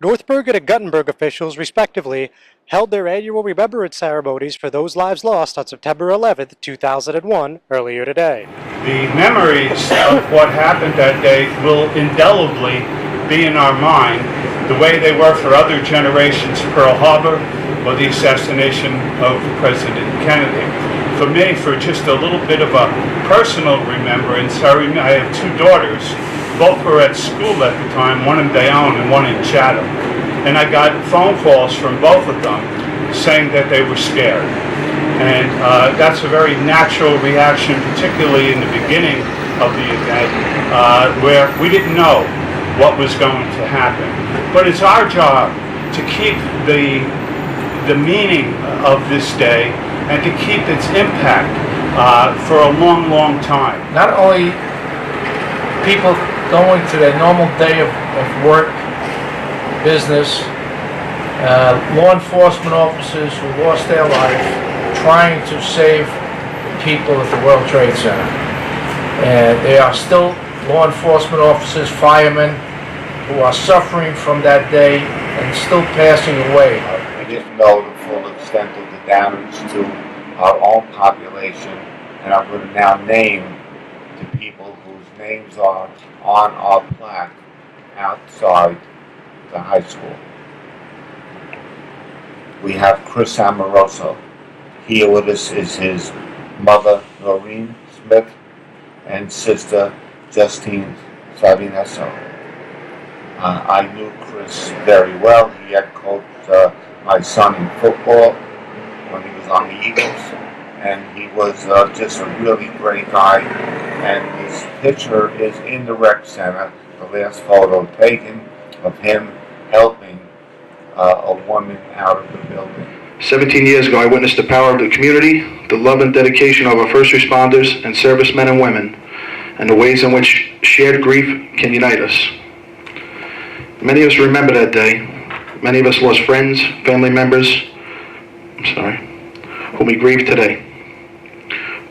North Bergen and Guttenberg officials, respectively, held their annual remembrance ceremonies for those lives lost on September 11, 2001, earlier today. The memories of what happened that day will indelibly be in our mind, the way they were for other generations, Pearl Harbor, or the assassination of President Kennedy. For me, for just a little bit of a personal remembrance, I have two daughters. Both were at school at the time, one in Bayonne and one in Chatham. And I got phone calls from both of them saying that they were scared. And that's a very natural reaction, particularly in the beginning of the event, where we didn't know what was going to happen. But it's our job to keep the meaning of this day and to keep its impact for a long, long time. Not only people going to their normal day of work, business, law enforcement officers who lost their life trying to save people at the World Trade Center. And they are still law enforcement officers, firemen, who are suffering from that day and still passing away. We didn't know the full extent of the damage to our own population, and I'm going to now name the people whose names are on our plaque outside the high school. We have Chris Amoroso. Here with us is his mother, Noreen Smith, and sister, Justine Savinesso. I knew Chris very well. He had coached my son in football when he was on the Eagles, and he was just a really great guy. And his picture is in the rec center, the last photo taken of him helping a woman out of the building. 17 years ago, I witnessed the power of the community, the love and dedication of our first responders and servicemen and women, and the ways in which shared grief can unite us. Many of us remember that day. Many of us lost friends, family members, whom we grieve today.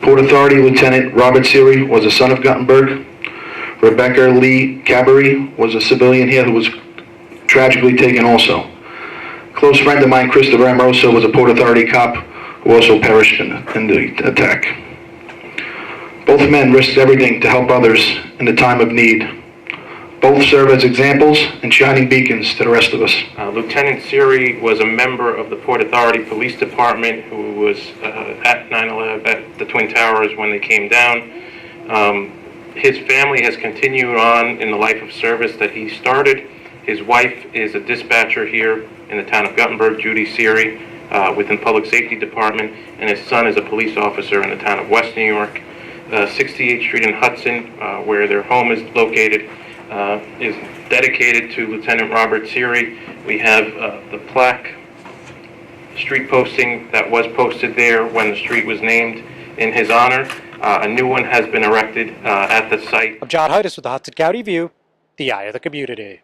Port Authority Lieutenant Robert Seary was a son of Guttenberg. Rebecca Lee Cabery was a civilian here who was tragically taken also. A close friend of mine, Christopher Amoroso, was a Port Authority cop who also perished in the attack. Both men risked everything to help others in the time of need. Both serve as examples and shining beacons to the rest of us. Lieutenant Seary was a member of the Port Authority Police Department who was at 9/11, at the Twin Towers when they came down. His family has continued on in the life of service that he started. His wife is a dispatcher here in the town of Guttenberg, Judy Seary, within Public Safety Department, and his son is a police officer in the town of West New York. 68th Street in Hudson, where their home is located, is dedicated to Lieutenant Robert Seary. We have the plaque street posting that was posted there when the street was named in his honor. A new one has been erected at the site. I'm John Heides with the Hudson County View, the eye of the community.